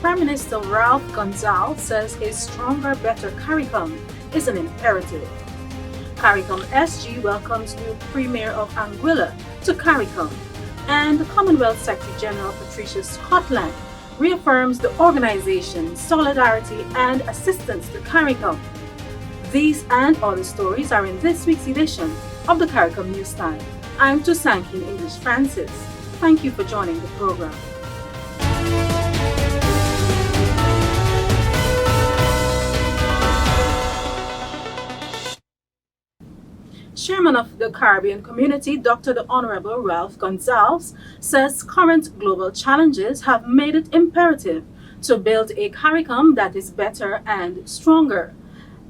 Prime Minister Ralph Gonsalves says a stronger, better CARICOM is an imperative. CARICOM SG welcomes new Premier of Anguilla to CARICOM, and the Commonwealth Secretary General Patricia Scotland reaffirms the organization's solidarity and assistance to CARICOM. These and other stories are in this week's edition of the CARICOM NewsTime. I'm Tusankin English Francis. Thank you for joining the program. Chairman of the Caribbean Community, Dr. the Honorable Ralph Gonsalves, says current global challenges have made it imperative to build a CARICOM that is better and stronger.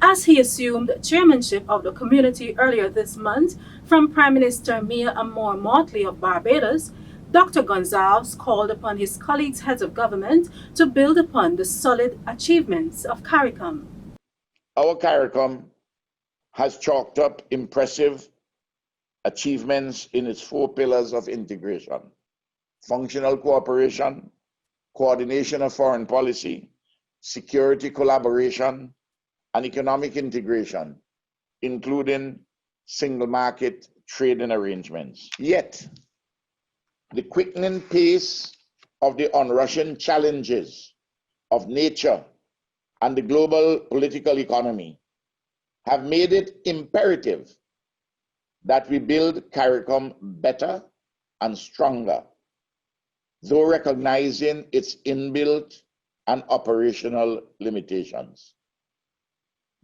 As he assumed chairmanship of the community earlier this month from Prime Minister Mia Motley of Barbados, Dr. Gonsalves called upon his colleagues, heads of government, to build upon the solid achievements of CARICOM. Our CARICOM has chalked up impressive achievements in its 4 pillars of integration: functional cooperation, coordination of foreign policy, security collaboration, and economic integration, including single market trading arrangements. Yet, the quickening pace of the onrushing challenges of nature and the global political economy have made it imperative that we build CARICOM better and stronger, though recognizing its inbuilt and operational limitations.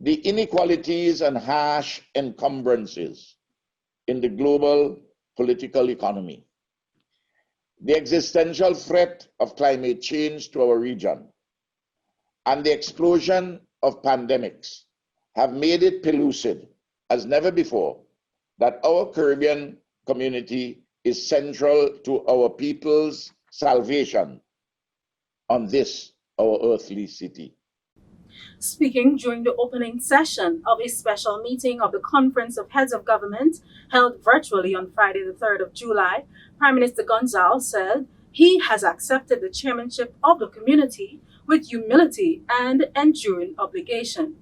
The inequalities and harsh encumbrances in the global political economy, the existential threat of climate change to our region, and the explosion of pandemics have made it pellucid as never before that our Caribbean community is central to our people's salvation on this, our earthly city. Speaking during the opening session of a special meeting of the Conference of Heads of Government held virtually on Friday the 3rd of July, Prime Minister Gonsalves said he has accepted the chairmanship of the community with humility and enduring obligation.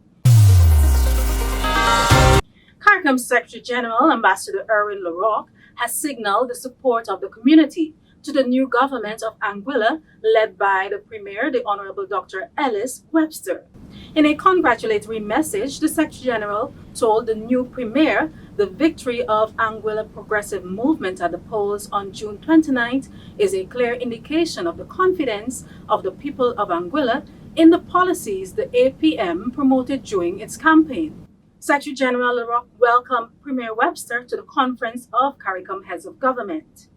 CARICOM Secretary General Ambassador Erwin LaRocque has signaled the support of the community to the new government of Anguilla, led by the Premier, the Honorable Dr. Ellis Webster. In a congratulatory message, the Secretary General told the new Premier the victory of Anguilla Progressive Movement at the polls on June 29th is a clear indication of the confidence of the people of Anguilla in the policies the APM promoted during its campaign. Secretary General LaRocque welcomed Premier Webster to the Conference of CARICOM Heads of Government.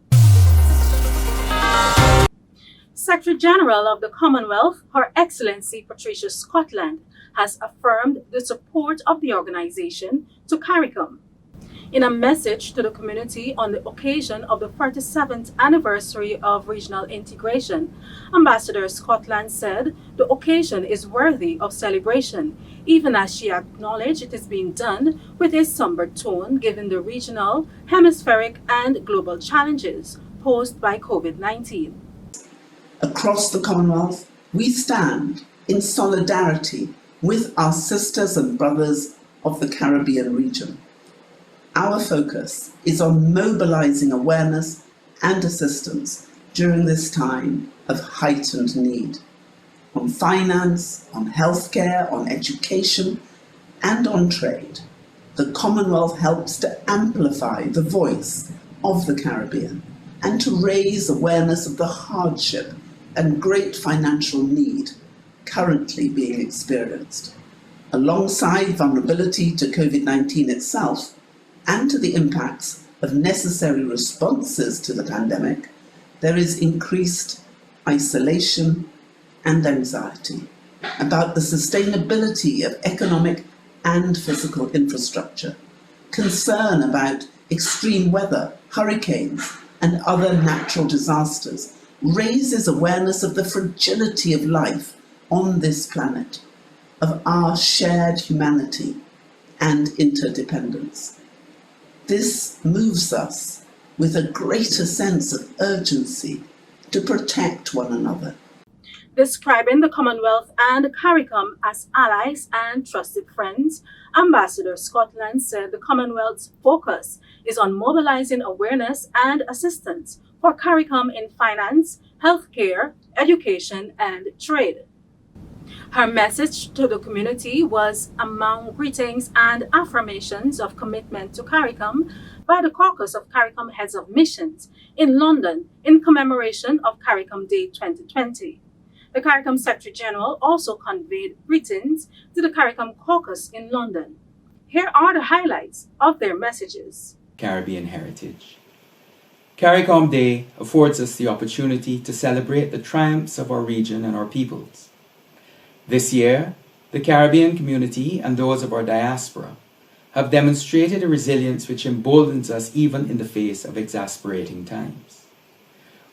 Secretary General of the Commonwealth, Her Excellency Patricia Scotland, has affirmed the support of the organization to CARICOM. In a message to the community on the occasion of the 47th anniversary of regional integration, Ambassador Scotland said the occasion is worthy of celebration, even as she acknowledged it is being done with a somber tone given the regional, hemispheric, and global challenges posed by COVID-19. Across the Commonwealth, we stand in solidarity with our sisters and brothers of the Caribbean region. Our focus is on mobilizing awareness and assistance during this time of heightened need, on finance, on healthcare, on education, and on trade. The Commonwealth helps to amplify the voice of the Caribbean and to raise awareness of the hardship and great financial need currently being experienced. Alongside vulnerability to COVID-19 itself and to the impacts of necessary responses to the pandemic, there is increased isolation and anxiety about the sustainability of economic and physical infrastructure, concern about extreme weather, hurricanes, and other natural disasters raises awareness of the fragility of life on this planet, of our shared humanity and interdependence. This moves us with a greater sense of urgency to protect one another. Describing the Commonwealth and CARICOM as allies and trusted friends, Ambassador Scotland said the Commonwealth's focus is on mobilizing awareness and assistance for CARICOM in finance, healthcare, education, and trade. Her message to the community was among greetings and affirmations of commitment to CARICOM by the Caucus of CARICOM Heads of Missions in London in commemoration of CARICOM Day 2020. The CARICOM Secretary General also conveyed greetings to the CARICOM Caucus in London. Here are the highlights of their messages. Caribbean heritage. CARICOM Day affords us the opportunity to celebrate the triumphs of our region and our peoples. This year, the Caribbean community and those of our diaspora have demonstrated a resilience which emboldens us even in the face of exasperating times.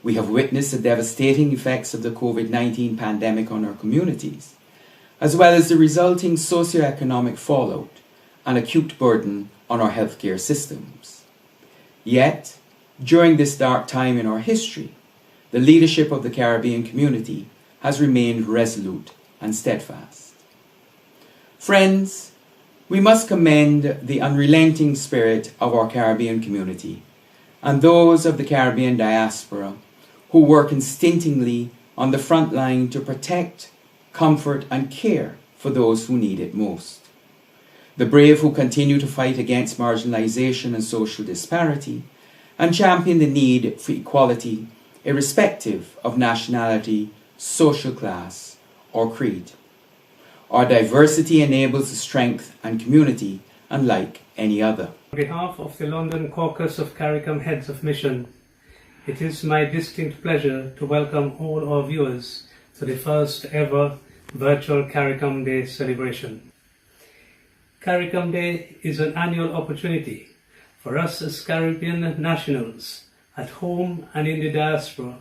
We have witnessed the devastating effects of the COVID-19 pandemic on our communities, as well as the resulting socioeconomic fallout and acute burden on our healthcare systems. Yet, during this dark time in our history, the leadership of the Caribbean community has remained resolute and steadfast. Friends, we must commend the unrelenting spirit of our Caribbean community and those of the Caribbean diaspora who work unstintingly on the front line to protect, comfort, and care for those who need it most. The brave who continue to fight against marginalization and social disparity and champion the need for equality irrespective of nationality, social class, or creed. Our diversity enables the strength and community unlike any other. On behalf of the London Caucus of CARICOM Heads of Mission, it is my distinct pleasure to welcome all our viewers to the first ever virtual CARICOM Day celebration. CARICOM Day is an annual opportunity for us as Caribbean nationals at home and in the diaspora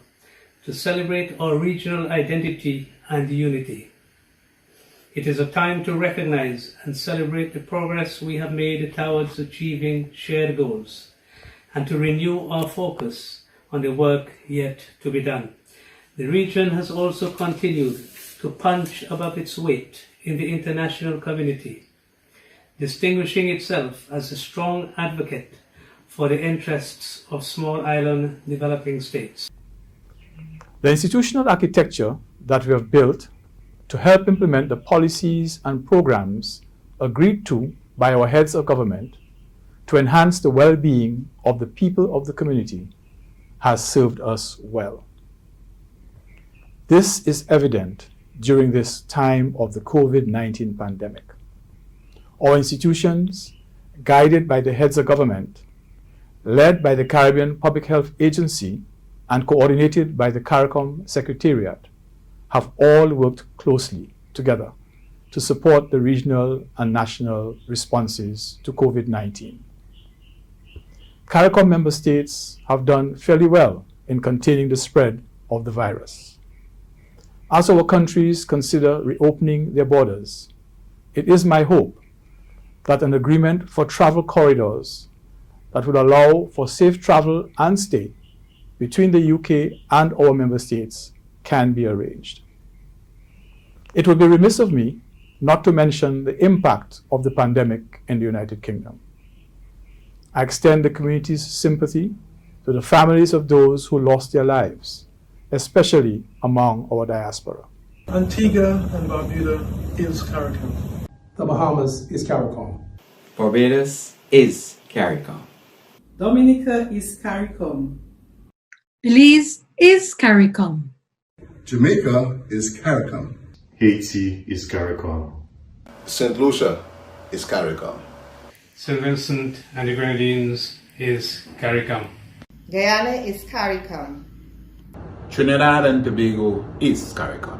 to celebrate our regional identity and unity. It is a time to recognize and celebrate the progress we have made towards achieving shared goals and to renew our focus on the work yet to be done. The region has also continued to punch above its weight in the international community, distinguishing itself as a strong advocate for the interests of small island developing states. The institutional architecture that we have built to help implement the policies and programs agreed to by our heads of government to enhance the well-being of the people of the community has served us well. This is evident during this time of the COVID-19 pandemic. Our institutions, guided by the heads of government, led by the Caribbean Public Health Agency and coordinated by the CARICOM Secretariat, have all worked closely together to support the regional and national responses to COVID-19. CARICOM member states have done fairly well in containing the spread of the virus. As our countries consider reopening their borders, it is my hope that an agreement for travel corridors that would allow for safe travel and stay between the UK and our member states can be arranged. It would be remiss of me not to mention the impact of the pandemic in the United Kingdom. I extend the community's sympathy to the families of those who lost their lives, especially among our diaspora. Antigua and Barbuda is CARICOM. The Bahamas is CARICOM. Barbados is CARICOM. Dominica is CARICOM. Belize is CARICOM. Jamaica is CARICOM. Haiti is CARICOM. St. Lucia is CARICOM. St. Vincent and the Grenadines is CARICOM. Guyana is CARICOM. Trinidad and Tobago is CARICOM.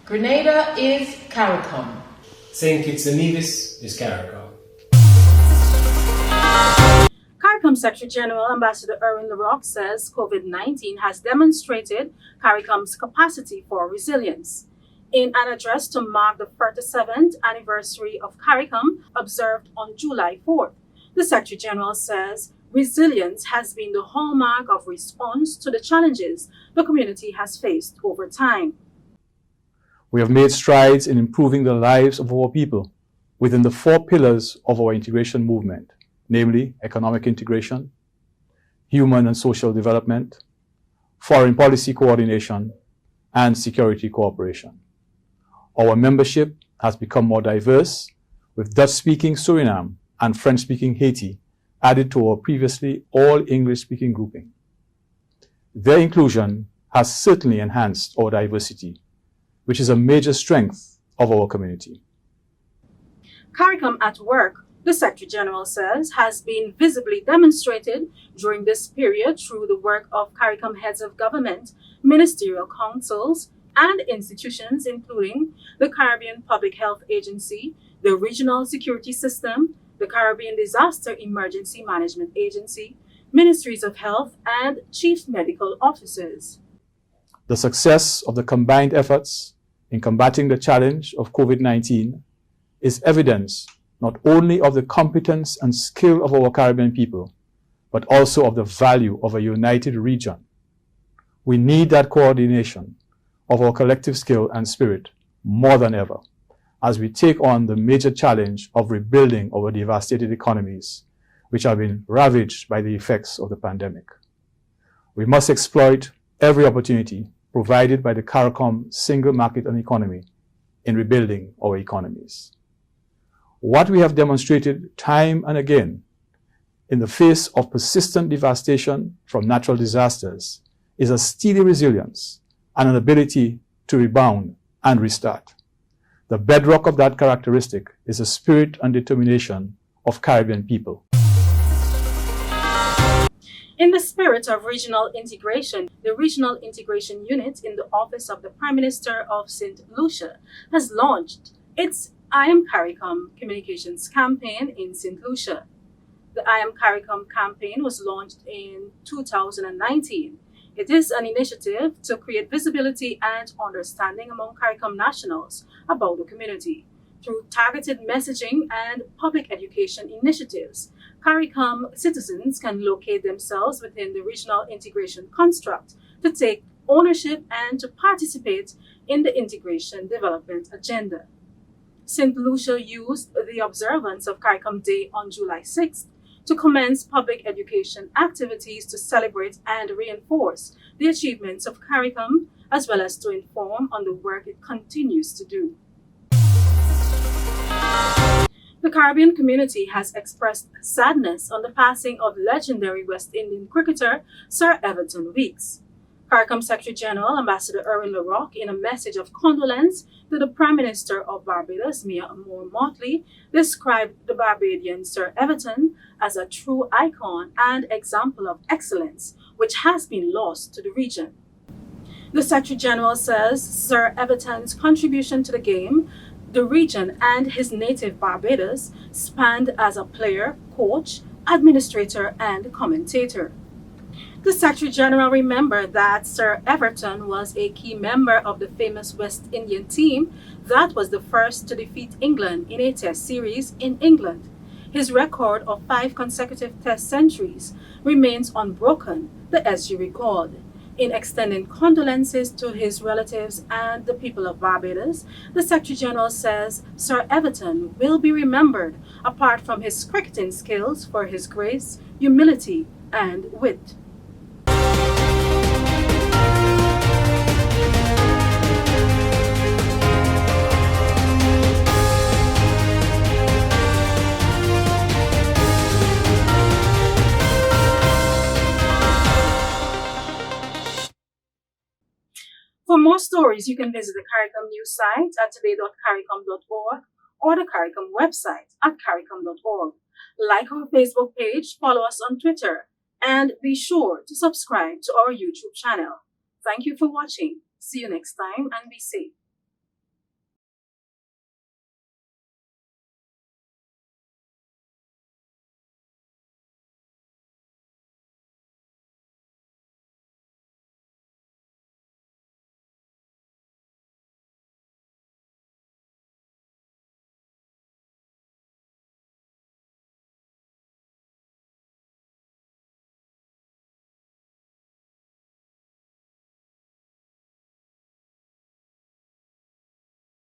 Grenada is CARICOM. St. Kitts and Nevis is CARICOM. CARICOM Secretary General Ambassador Erwin LaRocque says COVID-19 has demonstrated CARICOM's capacity for resilience. In an address to mark the 37th anniversary of CARICOM, observed on July 4th, the Secretary General says resilience has been the hallmark of response to the challenges the community has faced over time. We have made strides in improving the lives of our people within the 4 pillars of our integration movement, namely economic integration, human and social development, foreign policy coordination, and security cooperation. Our membership has become more diverse, with Dutch-speaking Suriname and French-speaking Haiti added to our previously all English-speaking grouping. Their inclusion has certainly enhanced our diversity, which is a major strength of our community. CARICOM at work, the Secretary General says, has been visibly demonstrated during this period through the work of CARICOM heads of government, ministerial councils, and institutions including the Caribbean Public Health Agency, the Regional Security System, the Caribbean Disaster Emergency Management Agency, Ministries of Health, and Chief Medical Officers. The success of the combined efforts in combating the challenge of COVID-19 is evidence not only of the competence and skill of our Caribbean people, but also of the value of a united region. We need that coordination of our collective skill and spirit more than ever as we take on the major challenge of rebuilding our devastated economies, which have been ravaged by the effects of the pandemic. We must exploit every opportunity provided by the CARICOM single market and economy in rebuilding our economies. What we have demonstrated time and again in the face of persistent devastation from natural disasters is a steady resilience and an ability to rebound and restart. The bedrock of that characteristic is the spirit and determination of Caribbean people. In the spirit of regional integration, the Regional Integration Unit in the Office of the Prime Minister of St. Lucia has launched its I Am CARICOM communications campaign in St. Lucia. The I Am CARICOM campaign was launched in 2019. It is an initiative to create visibility and understanding among CARICOM nationals about the community. Through targeted messaging and public education initiatives, CARICOM citizens can locate themselves within the regional integration construct to take ownership and to participate in the integration development agenda. St. Lucia used the observance of CARICOM Day on July 6th to commence public education activities to celebrate and reinforce the achievements of CARICOM, as well as to inform on the work it continues to do. The Caribbean community has expressed sadness on the passing of legendary West Indian cricketer Sir Everton Weeks. CARICOM Secretary General Ambassador Erwin LaRocque, in a message of condolence to the Prime Minister of Barbados, Mia Moore-Motley, described the Barbadian Sir Everton as a true icon and example of excellence, which has been lost to the region. The Secretary General says Sir Everton's contribution to the game, the region, and his native Barbados spanned as a player, coach, administrator, and commentator. The Secretary General remembered that Sir Everton was a key member of the famous West Indian team that was the first to defeat England in a Test series in England. His record of 5 consecutive Test centuries remains unbroken, the SG recalled. In extending condolences to his relatives and the people of Barbados, the Secretary General says Sir Everton will be remembered, apart from his cricketing skills, for his grace, humility, and wit. For more stories, you can visit the CARICOM news site at today.caricom.org or the CARICOM website at caricom.org. Like our Facebook page, follow us on Twitter, and be sure to subscribe to our YouTube channel. Thank you for watching. See you next time and be safe.